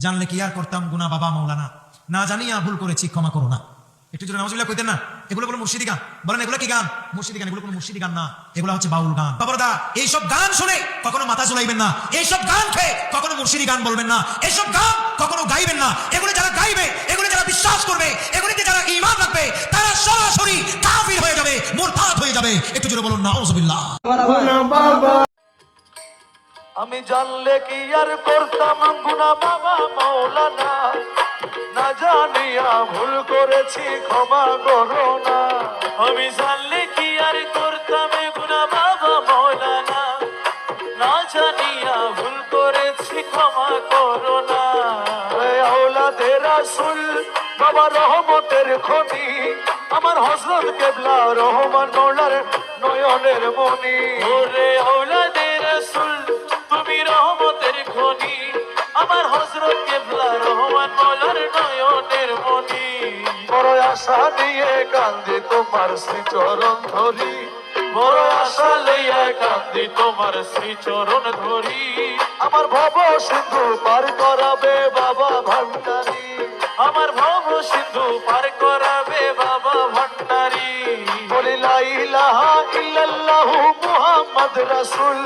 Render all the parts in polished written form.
জানলে কি আর করতাম গুনাহ বাবা মাওলানা, না জানিয়া ভুল করেছি ক্ষমা করো না। একটু জোরে নাউজুবিল্লাহ কইতেন না? এগুলো কোনো মুর্শিদি গান বলেন? এগুলো কি গান? মুর্শিদি গান। এগুলো কোনো মুর্শিদি গান না, এগুলো হচ্ছে বাউল গান। বাবারা, এইসব গান শুনে কখনো মাথা ঝুলাইবেন না, এইসব গান খেয়ে কখনো মুর্শিদি গান বলবেন না, এইসব গান কখনো গাইবেন না। এগুলো যারা গাইবে, এগুলো যারা বিশ্বাস করবে, এগুলিতে যারা ঈমান রাখবে, তারা সরাসরি কাফির হয়ে যাবে, মুরতাদ হয়ে যাবে। একটু জোরে বলুন নাউজুবিল্লাহ। আমি জানলে কি আর করতাম গুনাহ বাবা মাওলানা, না জানিয়া ভুল করেছি ক্ষমা করো না। আমি জানলে কি আর করতাম গুনাহ বাবা মাওলানা, না জানিয়া ভুল করেছি ক্ষমা করো না। আওলাদে রাসূল বাবা রহমতের খনি, আমার হযরত কেবলা রহমান মওলার নয়নের মনি। ওরে আওলাদে রাসূল তুমি রহমতের খনি, আমার হযরত কেবলা রহমান মওলার নয়নের মনি। বড় আশা নিয়ে কান্দি তোমার শ্রীচরণ ধরি, বড় আশা লইয়া কান্দি তোমার শ্রীচরণ ধরি। আমার ভব সিন্ধু পার করাবে বাবা ভান্ডারী, আমার ভব সিন্ধু পার করাবে বাবা ভান্ডারী। বলি লা ইলাহা ইল্লাল্লাহু মুহাম্মদ রাসূল,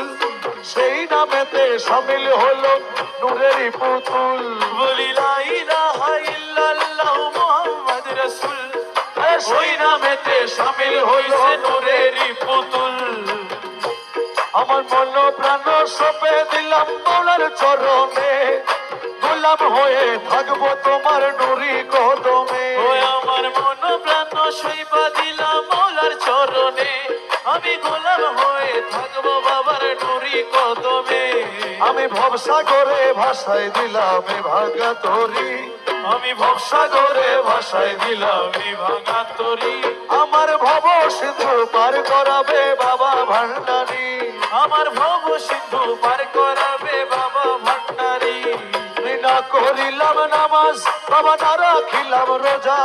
সেই নামেতে শামিল হলো নূরেরই পুতুল। বলি লা ইলাহা ইল্লাল্লাহু মুহাম্মদ রাসূল, সেই নামেতে শামিল হইছে নূরেরই পুতুল। আমার মন প্রাণ সঁপে দিলাম মাওলার চরণে, গোলাম হয়ে থাকবো তোমার নুরি কদমে। ও আমার মন প্রাণ সইবা দিলাম মাওলার চরণে, আমি গোলাম হয়ে থাকবো বাবার নুরি কদমে। আমি ভবসাগরে ভাষায় দিলাম এ ভাঙা তরি, আমি ভবসাগরে ভাষায় দিলাম এ ভাঙা তরি। আমার ভব সিন্ধু পার করাবে বাবা ভান্ডারী, আমার ভব সিন্ধু পার করাবে বাবা ভান্ডারী। না করিলাম নামাজ বাবা, না রাখিলাম রোজা,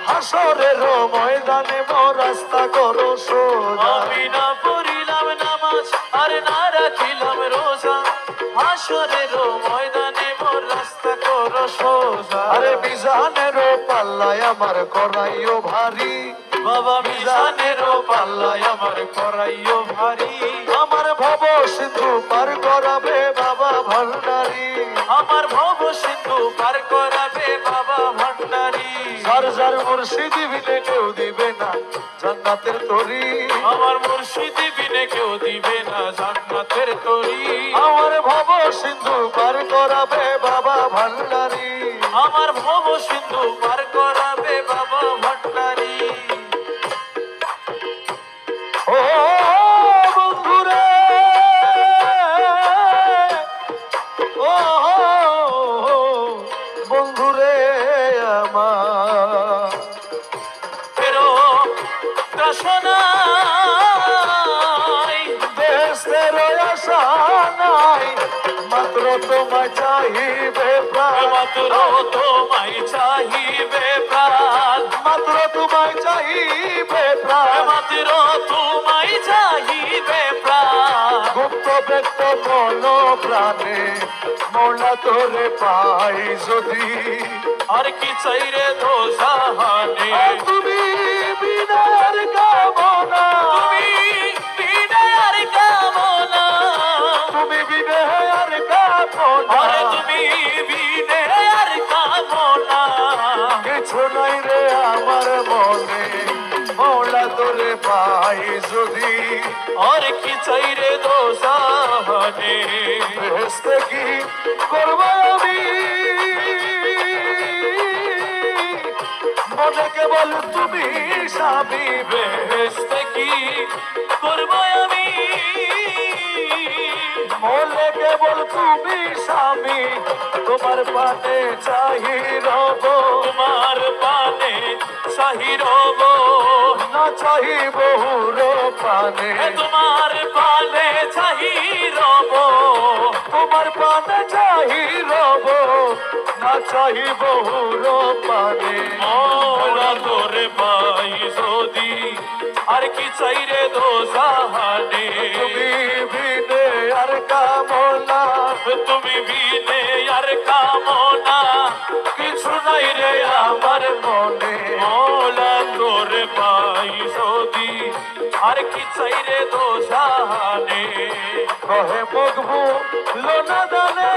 হাসরের ময়দানে মোর রাস্তা করো সোজা। আমি না পড়িলাম নামাজ আর না রাখিলাম রোজা, হাসরের ময়দানে মোর রাস্তা করো সোজা। আরে মিজানের পাল্লায় আমার করাইও ভারী বাবা, মিজানের পাল্লায় আমার করাইও ভারী। আমার ভব সিন্ধু পার করাবে বাবা ভান্ডারী, আমার ভব সিন্ধু পার করাবে বাবা ভান্ডারী। যার যার মুর্শিদি বিনে কেউ দিবে না জান্নাতের তরি, আমার মুর্শিদি বিনে কেউ দিবে না জান্নাতের তরি। আমার ভব সিন্ধু পার করাবে বাবা ভান্ডারী, আমার ভব সিন্ধু পার করাবে বাবা ভান্ডারী। ও বন্ধুরে, ও বন্ধুরে আমার, ফেরো তৃষ্ণায় দেশের আশা নাই, মাত্র তোমায় চাহিবে প্রাণ, মাত্র তোমায় চাহিবে প্রাণ, মাত্র তোমায় চাহিবে প্রাণ, মাত্র তোমায় চাহিবে প্রাণ। গুপ্ত ব্যক্ত মন প্রাণে মৌলা তোরে পাই যদি, আর কি চাইরে তো জাহানে। তুমি বিনার কামনা, তুমি বিনার কামনা, তুমি বিনার কামনা, আরে তুমি বিনার কামনা। কিছু নাই রে আমার মনে মৌলা তোরে পাই যদি, আর কি চাইরে তো জাহানে। বেহেশতে কি করবো আমি, মনে কেবল তুমি স্বামী। বেহেশতে কি করবো আমি, মনে কেবল তুমি স্বামী। তোমার পানে চাহি রব, তোমার পানে চাহি রব, না চাহি বহুর পানে। তোমার পানে চাহি রব, তোমার পানে চাহি রব, না চাহি বহুর পানে। মৌলা তোরে পাই যদি, আর কি চাইরে দো জাহানে। তুমি বিনে আর কামনা, তুমি বিনে আর কামনা, যদি আর কি চাইরে দোষানে কহে মগবু লোনা দানে